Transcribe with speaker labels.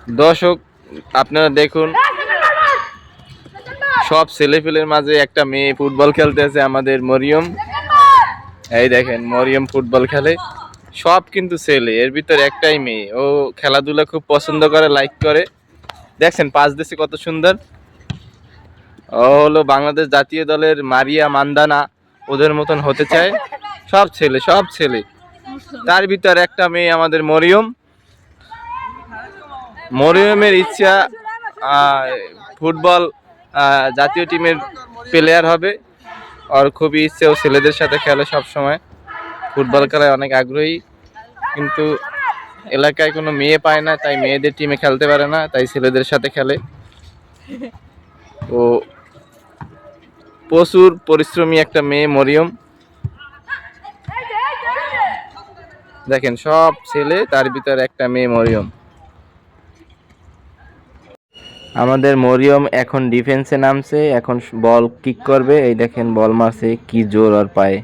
Speaker 1: দর্শক আপনারা দেখুন, সব ছেলেপেলের মাঝে একটা মেয়ে ফুটবল খেলতেছে, আমাদের মরিয়ম। এই দেখেন মরিয়ম ফুটবল খেলে, সব কিন্তু ছেলে, এর ভিতরে একটাই মেয়ে। ও খেলাধুলা খুব পছন্দ করে, লাইক করে। দেখছেন পাস দিচ্ছে কত সুন্দর। ও হলো বাংলাদেশ জাতীয় দলের মারিয়া মান্দানা, ওদের মতন হতে চায়। সব ছেলে, সব ছেলে, তার ভিতর একটা মেয়ে আমাদের মরিয়ম। মরিয়মের ইচ্ছা ফুটবল জাতীয় টিমের প্লেয়ার হবে। আর খুবই ইচ্ছে, ও ছেলেদের সাথে খেলে সব সময়, ফুটবল খেলায় অনেক আগ্রহী। কিন্তু এলাকায় কোনো মেয়ে পায় না, তাই মেয়েদের টিমে খেলতে পারে না, তাই ছেলেদের সাথে খেলে। ও প্রচুর পরিশ্রমী একটা মেয়ে মরিয়ম। দেখেন সব ছেলে, তার ভিতরে একটা মেয়ে মরিয়ম। আমাদের মরিয়ম এখন ডিফেন্সে নামছে, এখন বল কিক করবে। এই দেখেন বল মারছে, কি জোর ওর পায়ে।